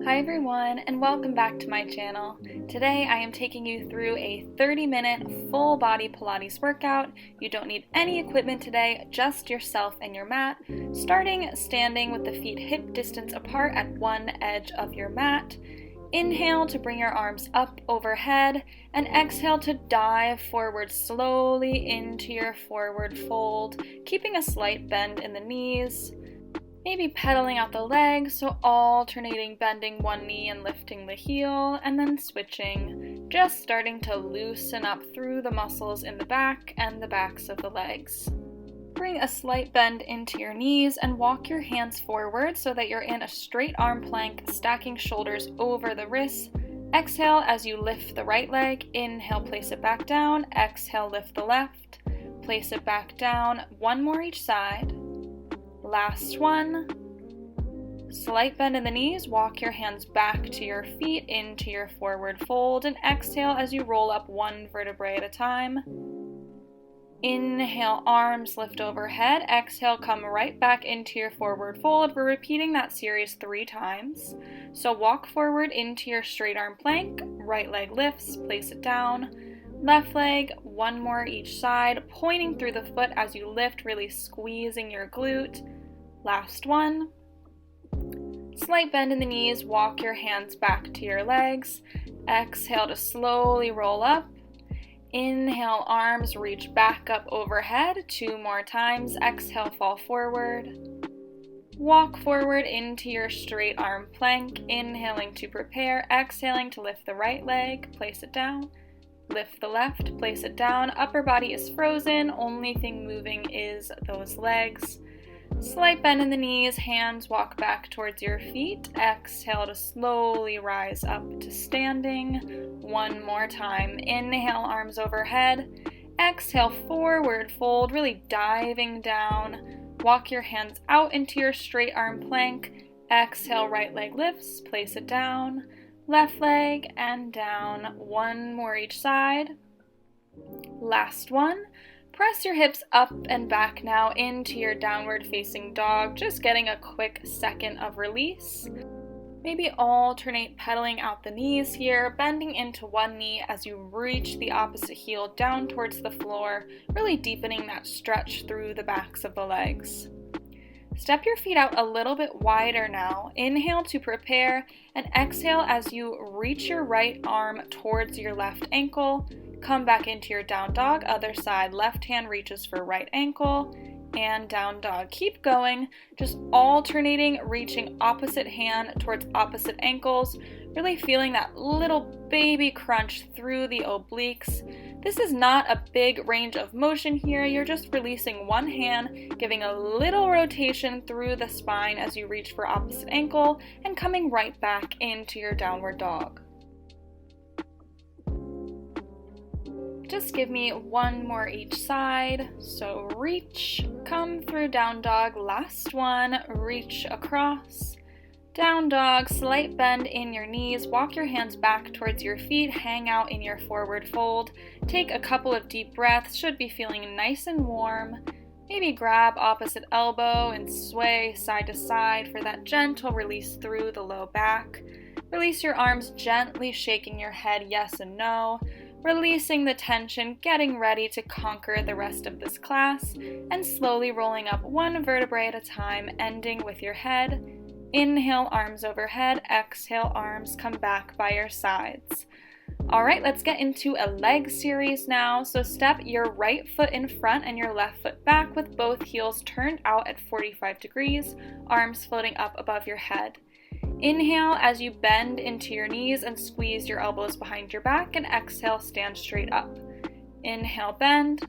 Hi everyone, and welcome back to my channel. Today I am taking you through a 30-minute full body Pilates workout. You don't need any equipment today, just yourself and your mat. Starting standing with the feet hip distance apart at one edge of your mat. Inhale to bring your arms up overhead, and exhale to dive forward slowly into your forward fold, keeping a slight bend in the knees. Maybe pedaling out the legs, so alternating bending one knee and lifting the heel, and then switching, just starting to loosen up through the muscles in the back and the backs of the legs. Bring a slight bend into your knees and walk your hands forward so that you're in a straight arm plank, stacking shoulders over the wrists. Exhale as you lift the right leg. Inhale, place it back down. Exhale, lift the left. Place it back down. One more each side. Last one. Slight bend in the knees, walk your hands back to your feet into your forward fold, and exhale as you roll up one vertebrae at a time. Inhale, arms lift overhead. Exhale, come right back into your forward fold. We're repeating that series 3 times. So walk forward into your straight arm plank, right leg lifts, place it down. Left leg, one more each side, pointing through the foot as you lift, really squeezing your glute. Last one. Slight bend in the knees, walk your hands back to your legs. Exhale to slowly roll up. Inhale, arms reach back up overhead. 2 more times. Exhale, fall forward. Walk forward into your straight arm plank, inhaling to prepare, exhaling to lift the right leg, place it down. Lift the left, place it down. Upper body is frozen, only thing moving is those legs. Slight bend in the knees, hands walk back towards your feet. Exhale to slowly rise up to standing. One more time. Inhale, arms overhead. Exhale, forward fold, really diving down. Walk your hands out into your straight arm plank. Exhale, right leg lifts, place it down. Left leg and down. One more each side. Last one. Press your hips up and back now into your downward facing dog, just getting a quick second of release. Maybe alternate pedaling out the knees here, bending into one knee as you reach the opposite heel down towards the floor, really deepening that stretch through the backs of the legs. Step your feet out a little bit wider now. Inhale to prepare, and exhale as you reach your right arm towards your left ankle. Come back into your down dog, other side, left hand reaches for right ankle, and down dog. Keep going, just alternating, reaching opposite hand towards opposite ankles, really feeling that little baby crunch through the obliques. This is not a big range of motion here, you're just releasing one hand, giving a little rotation through the spine as you reach for opposite ankle, and coming right back into your downward dog. Just give me one more each side. So reach, come through down dog, last one, reach across. Down dog, slight bend in your knees, walk your hands back towards your feet, hang out in your forward fold. Take a couple of deep breaths, should be feeling nice and warm. Maybe grab opposite elbow and sway side to side for that gentle release through the low back. Release your arms, gently shaking your head yes and no. Releasing the tension, getting ready to conquer the rest of this class, and slowly rolling up one vertebrae at a time, ending with your head. Inhale, arms overhead. Exhale, arms come back by your sides. Alright, let's get into a leg series now. So step your right foot in front and your left foot back with both heels turned out at 45 degrees, arms floating up above your head. Inhale as you bend into your knees and squeeze your elbows behind your back, and exhale, stand straight up. Inhale, bend.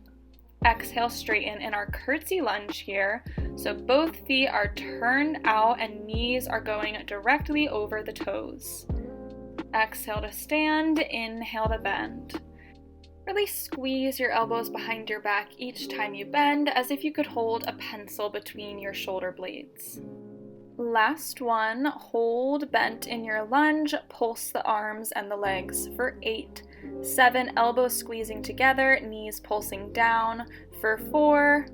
Exhale, straighten in our curtsy lunge here. So both feet are turned out and knees are going directly over the toes. Exhale to stand, inhale to bend. Really squeeze your elbows behind your back each time you bend, as if you could hold a pencil between your shoulder blades. Last one, hold bent in your lunge, pulse the arms and the legs for 8, 7, elbows squeezing together, knees pulsing down for 4,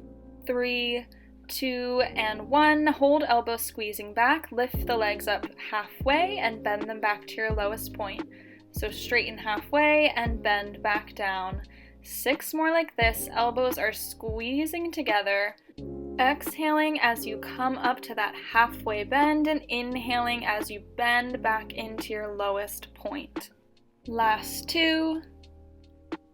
3, 2, and 1. Hold elbows squeezing back, lift the legs up halfway and bend them back to your lowest point. So straighten halfway and bend back down. 6 more like this, elbows are squeezing together. Exhaling as you come up to that halfway bend and inhaling as you bend back into your lowest point. Last 2.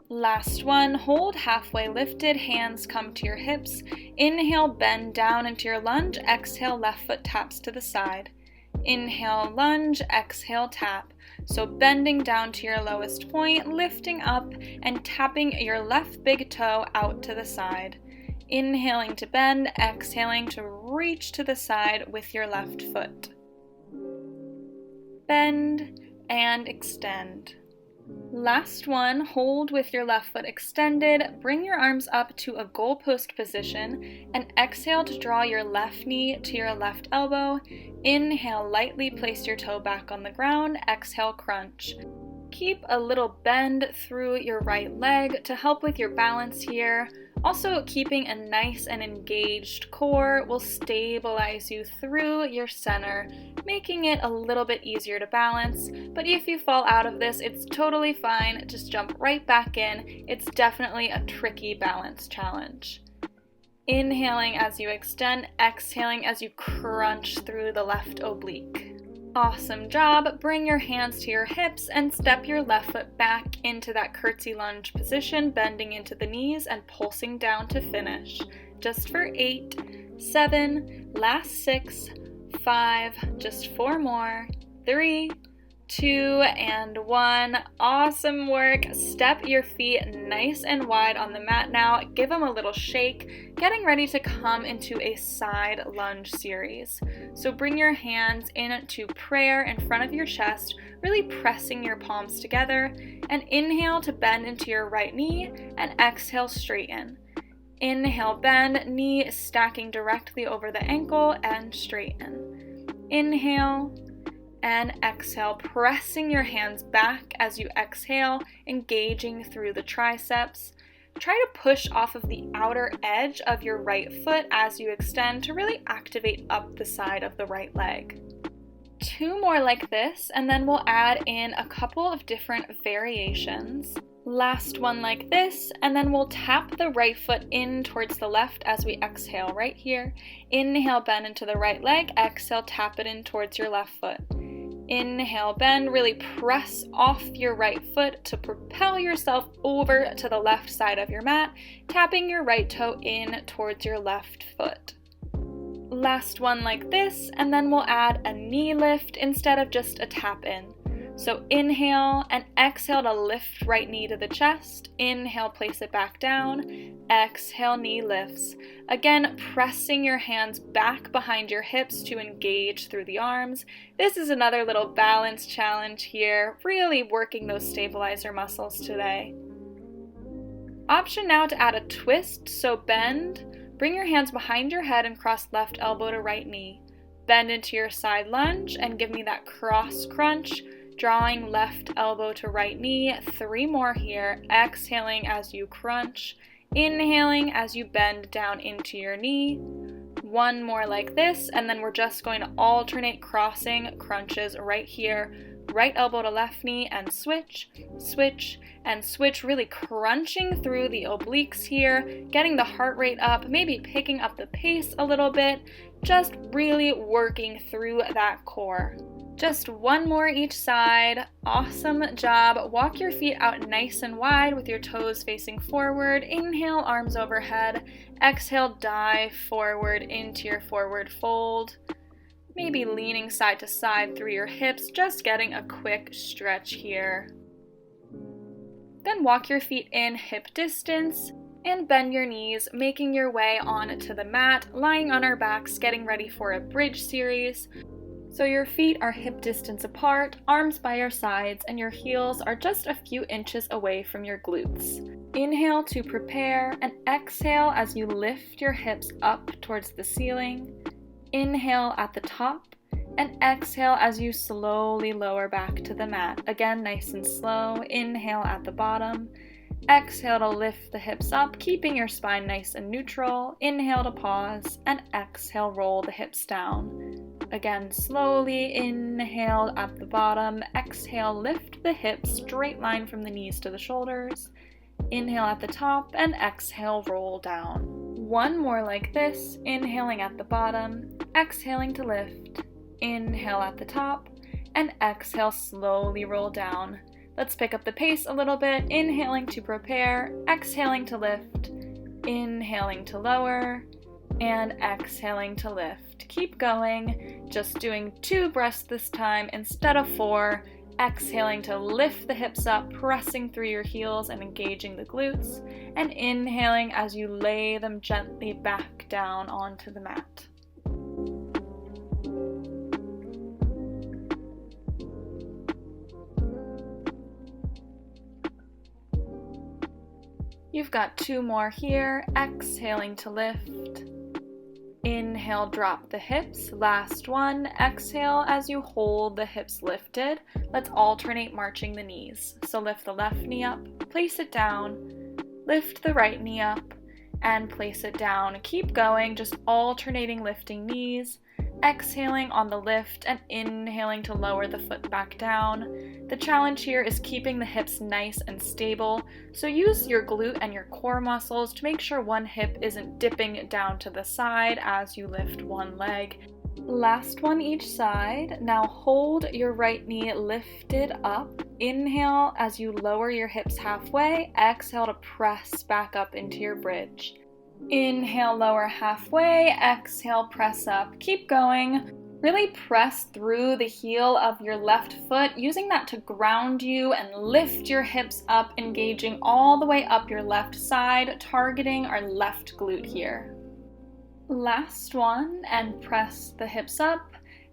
Last 1. Hold halfway lifted, hands come to your hips. Inhale, bend down into your lunge. Exhale, left foot taps to the side. Inhale, lunge, exhale, tap. So bending down to your lowest point, lifting up and tapping your left big toe out to the side. Inhaling to bend, exhaling to reach to the side with your left foot. Bend and extend. Last 1, hold with your left foot extended, bring your arms up to a goalpost position, and exhale to draw your left knee to your left elbow. Inhale, lightly place your toe back on the ground, exhale, crunch. Keep a little bend through your right leg to help with your balance here. Also, keeping a nice and engaged core will stabilize you through your center, making it a little bit easier to balance. But if you fall out of this, it's totally fine. Just jump right back in. It's definitely a tricky balance challenge. Inhaling as you extend, exhaling as you crunch through the left oblique. Awesome job. Bring your hands to your hips and step your left foot back into that curtsy lunge position, bending into the knees and pulsing down to finish. Just for 8, 7, last 6, 5, just 4 more, 3, 2, and 1. Awesome work. Step your feet nice and wide on the mat now. Give them a little shake, getting ready to come into a side lunge series. So bring your hands into prayer in front of your chest, really pressing your palms together, and inhale to bend into your right knee, and exhale, straighten. Inhale, bend, knee stacking directly over the ankle, and straighten. Inhale, and exhale, pressing your hands back as you exhale, engaging through the triceps. Try to push off of the outer edge of your right foot as you extend to really activate up the side of the right leg. 2 more like this, and then we'll add in a couple of different variations. Last one like this, and then we'll tap the right foot in towards the left as we exhale right here. Inhale, bend into the right leg. Exhale, tap it in towards your left foot. Inhale, bend, really press off your right foot to propel yourself over to the left side of your mat, tapping your right toe in towards your left foot. Last one like this, and then we'll add a knee lift instead of just a tap in. So inhale and exhale to lift right knee to the chest. Inhale, place it back down. Exhale, knee lifts. Again, pressing your hands back behind your hips to engage through the arms. This is another little balance challenge here, really working those stabilizer muscles today. Option now to add a twist, so bend. Bring your hands behind your head and cross left elbow to right knee. Bend into your side lunge and give me that cross crunch. Drawing left elbow to right knee, 3 more here, exhaling as you crunch, inhaling as you bend down into your knee, 1 more like this, and then we're just going to alternate crossing crunches right here, right elbow to left knee, and switch, switch, and switch, really crunching through the obliques here, getting the heart rate up, maybe picking up the pace a little bit, just really working through that core. Just 1 more each side. Awesome job. Walk your feet out nice and wide with your toes facing forward. Inhale, arms overhead. Exhale, dive forward into your forward fold. Maybe leaning side to side through your hips, just getting a quick stretch here. Then walk your feet in hip distance and bend your knees, making your way onto the mat, lying on our backs, getting ready for a bridge series. So your feet are hip distance apart, arms by your sides, and your heels are just a few inches away from your glutes. Inhale to prepare, and exhale as you lift your hips up towards the ceiling. Inhale at the top, and exhale as you slowly lower back to the mat. Again, nice and slow. Inhale at the bottom, Exhale to lift the hips up, keeping your spine nice and neutral. Inhale to pause, and exhale, roll the hips down. Again, slowly inhale at the bottom. Exhale, lift the hips, straight line from the knees to the shoulders. Inhale at the top, and exhale, roll down. One more like this, inhaling at the bottom, exhaling to lift. Inhale at the top, and exhale, slowly roll down. Let's pick up the pace a little bit, inhaling to prepare, exhaling to lift, inhaling to lower, and exhaling to lift. Keep going, just doing 2 breaths this time instead of 4. Exhaling to lift the hips up, pressing through your heels and engaging the glutes, and inhaling as you lay them gently back down onto the mat. You've got 2 more here. Exhaling to lift. Inhale, drop the hips. Last one. Exhale as you hold the hips lifted. Let's alternate marching the knees. So lift the left knee up, place it down, lift the right knee up, and place it down. Keep going, just alternating lifting knees. Exhaling on the lift and inhaling to lower the foot back down. The challenge here is keeping the hips nice and stable, so use your glute and your core muscles to make sure one hip isn't dipping down to the side as you lift one leg. Last one each side. Now hold your right knee lifted up. Inhale as you lower your hips halfway. Exhale to press back up into your bridge. Inhale, lower halfway. Exhale, press up. Keep going. Really press through the heel of your left foot, using that to ground you and lift your hips up, engaging all the way up your left side, targeting our left glute here. Last one, and press the hips up.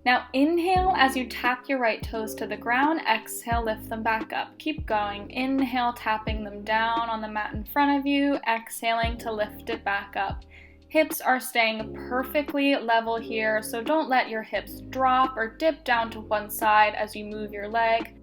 Now inhale as you tap your right toes to the ground. Exhale, lift them back up. Keep going. Inhale, tapping them down on the mat in front of you. Exhaling to lift it back up. Hips are staying perfectly level here, so don't let your hips drop or dip down to one side as you move your leg.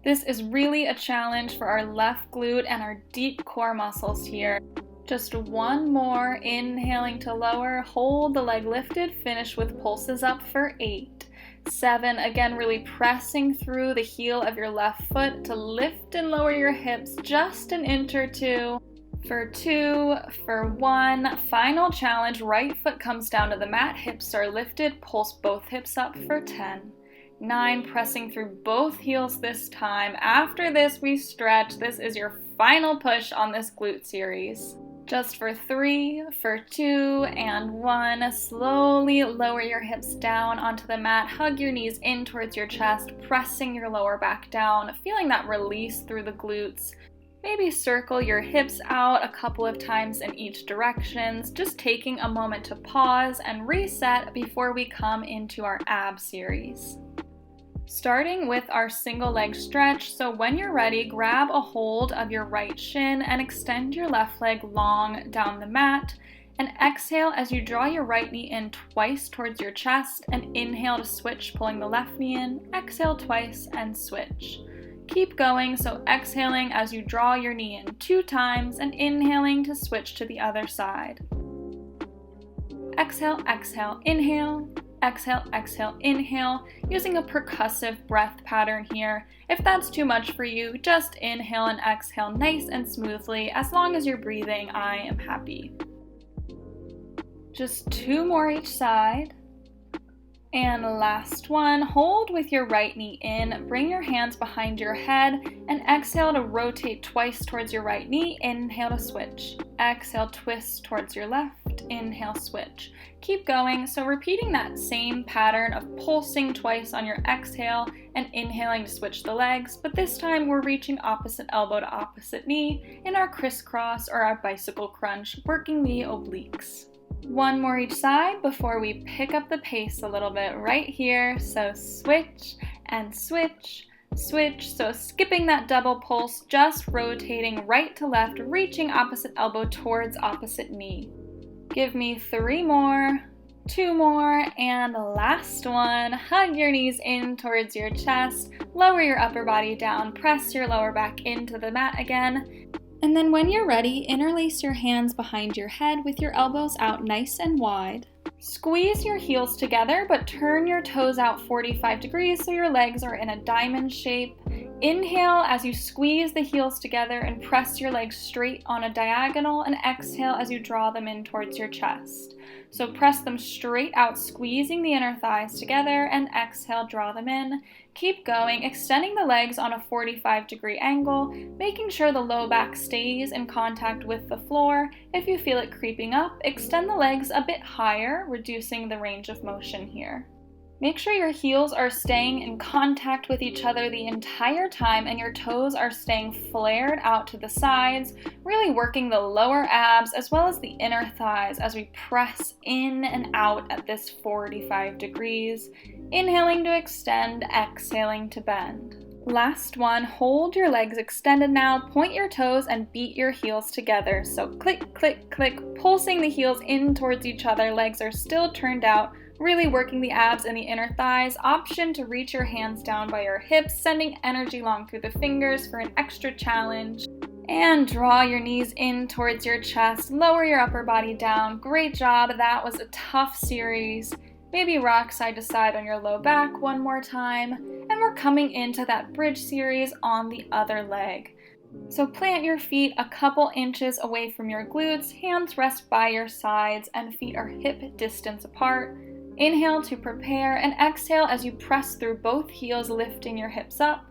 This is really a challenge for our left glute and our deep core muscles here. Just one more, inhaling to lower, hold the leg lifted, finish with pulses up for 8, 7, again really pressing through the heel of your left foot to lift and lower your hips just an inch or 2, for 2, for 1, final challenge, right foot comes down to the mat, hips are lifted, pulse both hips up for 10, 9, pressing through both heels this time. After this we stretch. This is your final push on this glute series. Just for 3, for 2, and 1. Slowly lower your hips down onto the mat. Hug your knees in towards your chest, pressing your lower back down, feeling that release through the glutes. Maybe circle your hips out a couple of times in each direction, just taking a moment to pause and reset before we come into our ab series. Starting with our single leg stretch, so when you're ready, grab a hold of your right shin and extend your left leg long down the mat, and exhale as you draw your right knee in twice towards your chest, and inhale to switch, pulling the left knee in, exhale twice and switch. Keep going, so exhaling as you draw your knee in 2 times and inhaling to switch to the other side. Exhale, exhale, inhale. Exhale, exhale, inhale, using a percussive breath pattern here. If that's too much for you, just inhale and exhale nice and smoothly. As long as you're breathing, I am happy. Just 2 more each side. And last one, hold with your right knee in, bring your hands behind your head, and exhale to rotate twice towards your right knee. Inhale to switch. Exhale, twist towards your left. Inhale, switch. Keep going, so repeating that same pattern of pulsing twice on your exhale and inhaling to switch the legs, but this time we're reaching opposite elbow to opposite knee in our crisscross or our bicycle crunch, working the obliques. 1 more each side before we pick up the pace a little bit right here. So switch and switch, switch. So skipping that double pulse, just rotating right to left, reaching opposite elbow towards opposite knee. Give me 3 more, 2 more, and last one. Hug your knees in towards your chest, lower your upper body down, press your lower back into the mat again. And then when you're ready, interlace your hands behind your head with your elbows out nice and wide. Squeeze your heels together, but turn your toes out 45 degrees so your legs are in a diamond shape. Inhale as you squeeze the heels together and press your legs straight on a diagonal, and exhale as you draw them in towards your chest. So press them straight out, squeezing the inner thighs together, and exhale, draw them in. Keep going, extending the legs on a 45-degree angle, making sure the low back stays in contact with the floor. If you feel it creeping up, extend the legs a bit higher, reducing the range of motion here. Make sure your heels are staying in contact with each other the entire time and your toes are staying flared out to the sides, really working the lower abs as well as the inner thighs as we press in and out at this 45 degrees. Inhaling to extend, exhaling to bend. Last one, hold your legs extended now, point your toes and beat your heels together. So click, click, click, pulsing the heels in towards each other, legs are still turned out, really working the abs and the inner thighs. Option to reach your hands down by your hips, sending energy long through the fingers for an extra challenge. And draw your knees in towards your chest, lower your upper body down. Great job, that was a tough series. Maybe rock side to side on your low back one more time. And we're coming into that bridge series on the other leg. So plant your feet a couple inches away from your glutes, hands rest by your sides, and feet are hip distance apart. Inhale to prepare, and exhale as you press through both heels, lifting your hips up.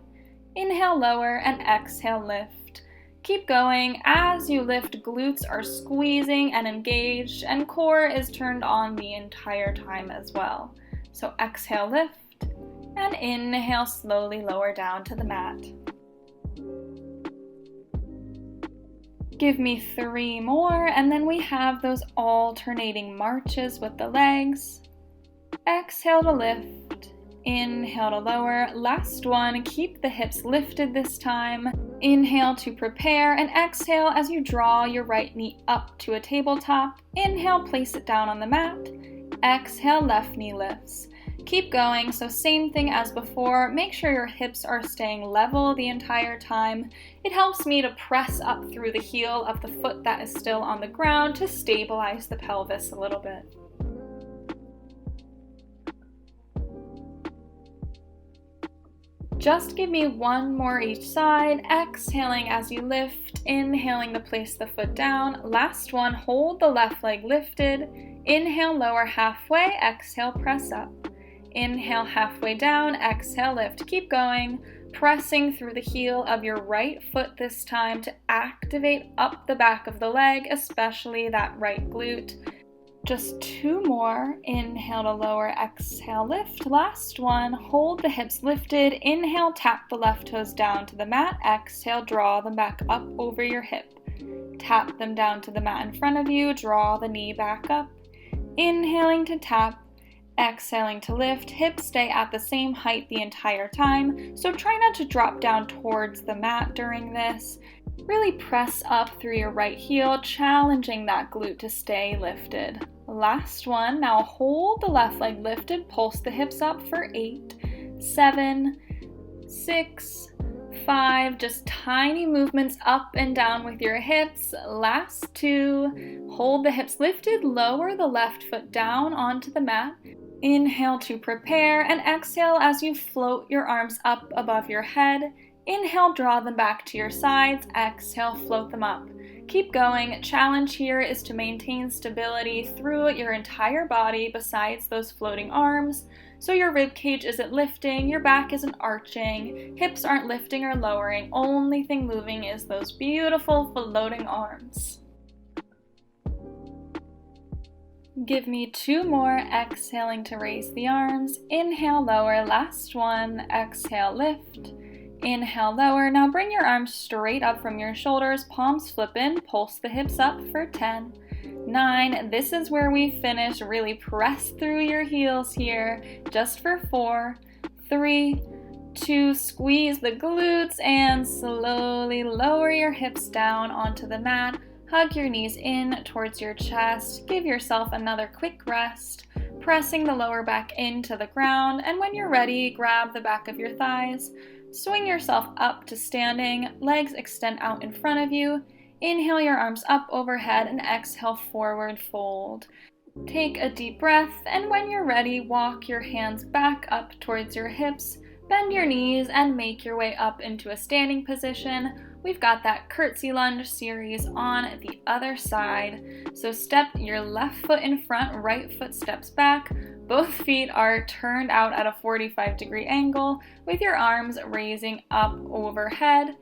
Inhale, lower, and exhale, lift. Keep going. As you lift, glutes are squeezing and engaged, and core is turned on the entire time as well. So exhale, lift, and inhale, slowly lower down to the mat. Give me 3 more, and then we have those alternating marches with the legs. Exhale to lift, inhale to lower. Last one, keep the hips lifted this time. Inhale to prepare, and exhale as you draw your right knee up to a tabletop. Inhale, place it down on the mat. Exhale, left knee lifts. Keep going, so same thing as before. Make sure your hips are staying level the entire time. It helps me to press up through the heel of the foot that is still on the ground to stabilize the pelvis a little bit. Just give me 1 more each side, exhaling as you lift, inhaling to place the foot down. Last one, hold the left leg lifted. Inhale, lower halfway, exhale, press up. Inhale, halfway down, exhale, lift. Keep going, pressing through the heel of your right foot this time to activate up the back of the leg, especially that right glute. Just 2 more. Inhale to lower, exhale, lift. Last one, hold the hips lifted. Inhale, tap the left toes down to the mat. Exhale, draw them back up over your hip. Tap them down to the mat in front of you. Draw the knee back up. Inhaling to tap, exhaling to lift. Hips stay at the same height the entire time, so try not to drop down towards the mat during this. Really press up through your right heel, challenging that glute to stay lifted. Last one, now hold the left leg lifted, pulse the hips up for 8, 7, 6, 5, just tiny movements up and down with your hips. Last 2, hold the hips lifted, lower the left foot down onto the mat. Inhale to prepare, and exhale as you float your arms up above your head. Inhale, draw them back to your sides. Exhale, float them up. Keep going. Challenge here is to maintain stability through your entire body besides those floating arms. So your rib cage isn't lifting, your back isn't arching, hips aren't lifting or lowering. Only thing moving is those beautiful floating arms. Give me 2 more, exhaling to raise the arms. Inhale, lower. Last one. Exhale, lift. Inhale, lower. Now bring your arms straight up from your shoulders, palms flip in, pulse the hips up for 10, 9. This is where we finish. Really press through your heels here, just for 4, 3, 2, squeeze the glutes, and slowly lower your hips down onto the mat. Hug your knees in towards your chest. Give yourself another quick rest, pressing the lower back into the ground, and when you're ready, grab the back of your thighs. Swing yourself up to standing, legs extend out in front of you. Inhale your arms up overhead and exhale, forward fold. Take a deep breath, and when you're ready, walk your hands back up towards your hips, bend your knees, and make your way up into a standing position. We've got that curtsy lunge series on the other side. So step your left foot in front, right foot steps back. Both feet are turned out at a 45-degree angle with your arms raising up overhead.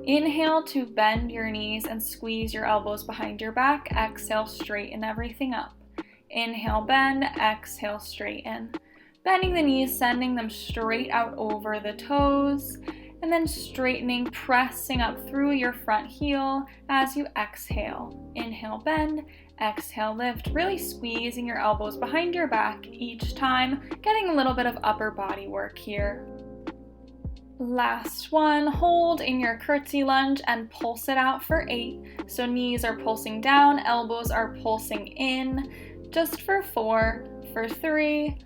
Inhale to bend your knees and squeeze your elbows behind your back. Exhale, straighten everything up. Inhale, bend, exhale, straighten. Bending the knees, sending them straight out over the toes, and then straightening, pressing up through your front heel as you exhale. Inhale, bend, exhale, lift, really squeezing your elbows behind your back each time, getting a little bit of upper body work here. Last one, hold in your curtsy lunge and pulse it out for 8. So knees are pulsing down, elbows are pulsing in. Just for 4, for 3,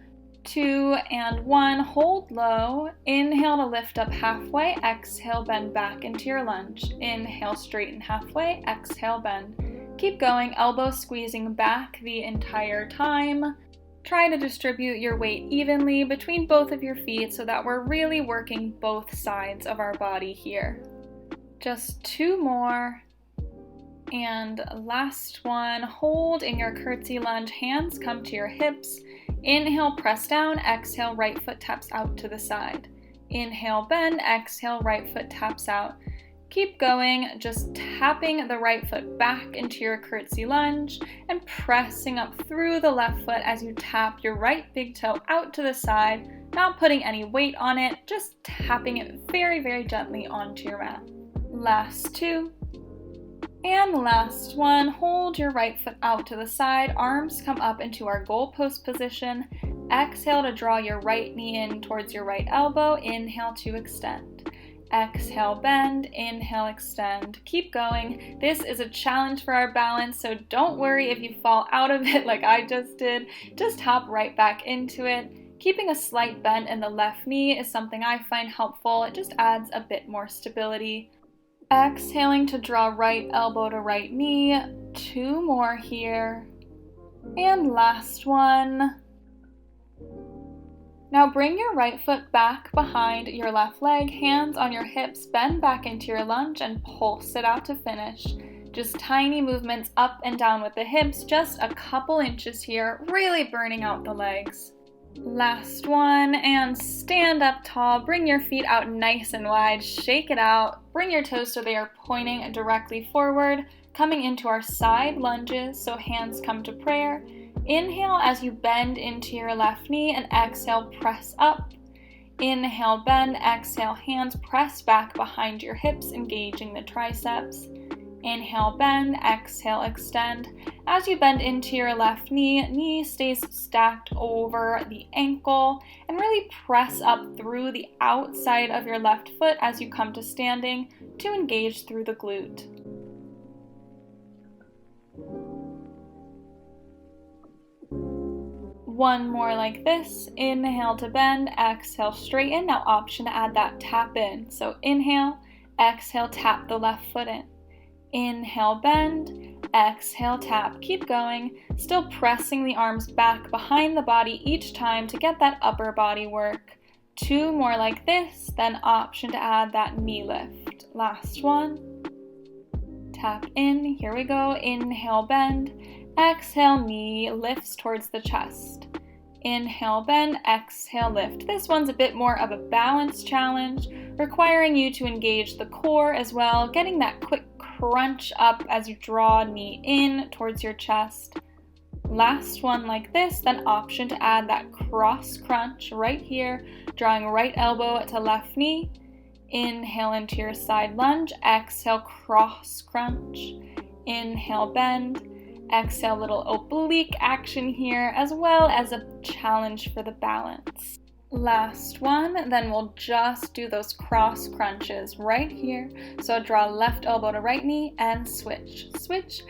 2, and 1. Hold low. Inhale to lift up halfway. Exhale, bend back into your lunge. Inhale, straighten halfway. Exhale, bend. Keep going, elbows squeezing back the entire time. Try to distribute your weight evenly between both of your feet so that we're really working both sides of our body here. Just 2 more. And last one, hold in your curtsy lunge, hands come to your hips. Inhale, press down, exhale, right foot taps out to the side. Inhale, bend, exhale, right foot taps out. Keep going, just tapping the right foot back into your curtsy lunge and pressing up through the left foot as you tap your right big toe out to the side, not putting any weight on it, just tapping it very, very gently onto your mat. Last 2. And last one, hold your right foot out to the side, arms come up into our goalpost position. Exhale to draw your right knee in towards your right elbow. Inhale to extend. Exhale, bend. Inhale, extend. Keep going. This is a challenge for our balance, so don't worry if you fall out of it like I just did. Just hop right back into it. Keeping a slight bend in the left knee is something I find helpful. It just adds a bit more stability. Exhaling to draw right elbow to right knee. 2 more here. And last one. Now bring your right foot back behind your left leg, hands on your hips, bend back into your lunge and pulse it out to finish. Just tiny movements up and down with the hips, just a couple inches here, really burning out the legs. Last one, and stand up tall, bring your feet out nice and wide, shake it out, bring your toes so they are pointing directly forward, coming into our side lunges, so hands come to prayer. Inhale as you bend into your left knee and exhale, press up. Inhale, bend, exhale, hands press back behind your hips, engaging the triceps. Inhale, bend, exhale, extend. As you bend into your left knee, knee stays stacked over the ankle, and really press up through the outside of your left foot as you come to standing to engage through the glute. One more like this. Inhale to bend, exhale, straighten. Now option to add that tap in. So inhale, exhale, tap the left foot in. Inhale, bend, exhale, tap. Keep going, still pressing the arms back behind the body each time to get that upper body work. 2 more like this, then option to add that knee lift. Last one. Tap in, here we go. Inhale, bend, exhale, knee lifts towards the chest. Inhale, bend, exhale, lift. This one's a bit more of a balance challenge, requiring you to engage the core as well, getting that quick crunch up as you draw knee in towards your chest. Last one like this, then option to add that cross crunch right here, drawing right elbow to left knee. Inhale into your side lunge, exhale, cross crunch. Inhale, bend. Exhale, little oblique action here, as well as a challenge for the balance. Last one, then we'll just do those cross crunches right here. So draw left elbow to right knee and switch, switch,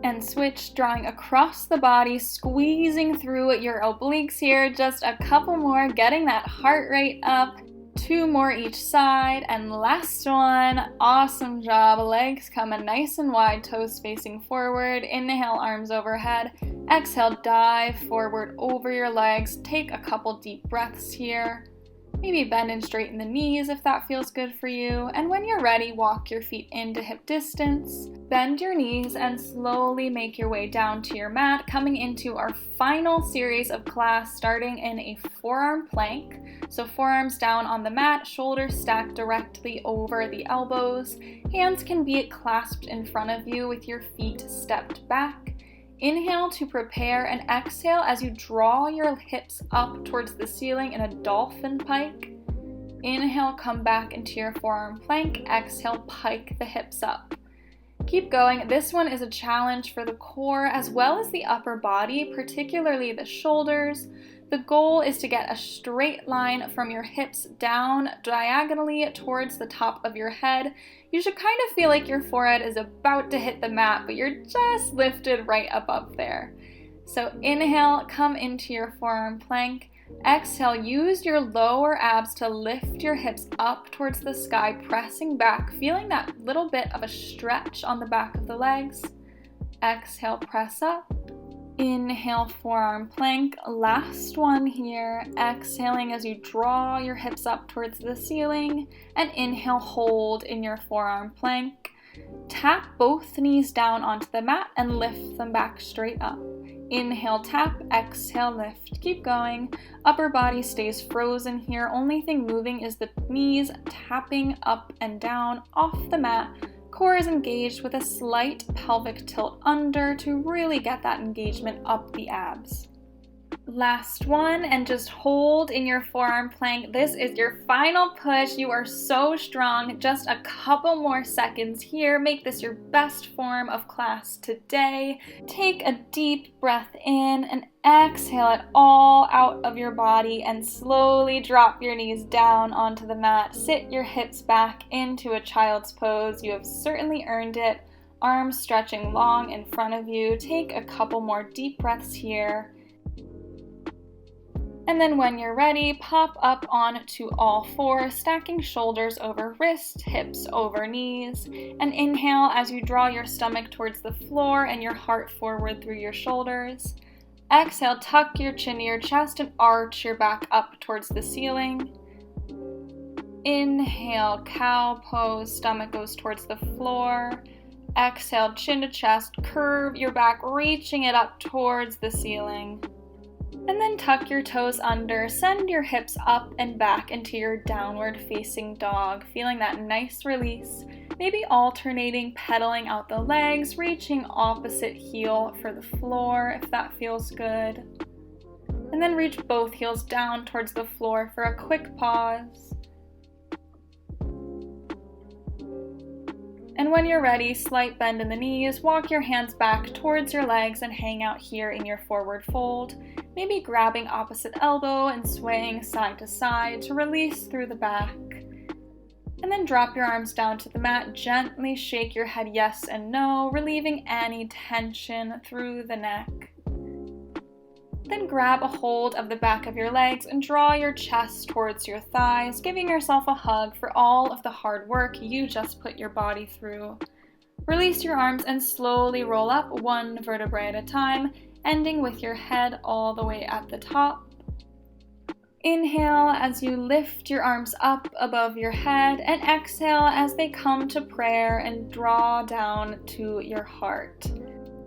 and switch, drawing across the body, squeezing through your obliques here. Just a couple more, getting that heart rate up. 2 more each side, and last one. Awesome job. Legs coming nice and wide, toes facing forward. Inhale, arms overhead. Exhale, dive forward over your legs. Take a couple deep breaths here. Maybe bend and straighten the knees if that feels good for you. And when you're ready, walk your feet into hip distance. Bend your knees and slowly make your way down to your mat, coming into our final series of class, starting in a forearm plank. So forearms down on the mat, shoulders stacked directly over the elbows. Hands can be clasped in front of you with your feet stepped back. Inhale to prepare, and exhale as you draw your hips up towards the ceiling in a dolphin pike. Inhale, come back into your forearm plank. Exhale, pike the hips up. Keep going. This one is a challenge for the core as well as the upper body, particularly the shoulders. The goal is to get a straight line from your hips down diagonally towards the top of your head. You should kind of feel like your forehead is about to hit the mat, but you're just lifted right above there. So inhale, come into your forearm plank. Exhale, use your lower abs to lift your hips up towards the sky, pressing back, feeling that little bit of a stretch on the back of the legs. Exhale, press up. Inhale, forearm plank. Last one here. Exhaling as you draw your hips up towards the ceiling. And inhale, hold in your forearm plank. Tap both knees down onto the mat and lift them back straight up. Inhale, tap. Exhale, lift. Keep going. Upper body stays frozen here. Only thing moving is the knees tapping up and down off the mat. Core is engaged with a slight pelvic tilt under to really get that engagement up the abs. Last one, and just hold in your forearm plank. This is your final push. You are so strong. Just a couple more seconds here. Make this your best form of class today. Take a deep breath in and exhale it all out of your body and slowly drop your knees down onto the mat. Sit your hips back into a child's pose. You have certainly earned it. Arms stretching long in front of you. Take a couple more deep breaths here. And then when you're ready, pop up onto all fours, stacking shoulders over wrists, hips over knees. And inhale as you draw your stomach towards the floor and your heart forward through your shoulders. Exhale, tuck your chin to your chest and arch your back up towards the ceiling. Inhale, cow pose, stomach goes towards the floor. Exhale, chin to chest, curve your back, reaching it up towards the ceiling. And then tuck your toes under, send your hips up and back into your downward facing dog, feeling that nice release. Maybe alternating, pedaling out the legs, reaching opposite heel for the floor if that feels good. And then reach both heels down towards the floor for a quick pause. And when you're ready, slight bend in the knees, walk your hands back towards your legs and hang out here in your forward fold. Maybe grabbing opposite elbow and swaying side to side to release through the back. And then drop your arms down to the mat, gently shake your head yes and no, relieving any tension through the neck. Then grab a hold of the back of your legs and draw your chest towards your thighs, giving yourself a hug for all of the hard work you just put your body through. Release your arms and slowly roll up one vertebrae at a time, ending with your head all the way at the top. Inhale as you lift your arms up above your head, and exhale as they come to prayer and draw down to your heart.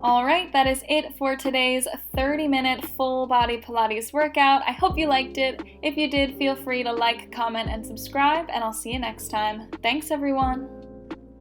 Alright, that is it for today's 30-minute full body Pilates workout. I hope you liked it. If you did, feel free to like, comment, and subscribe, and I'll see you next time. Thanks, everyone.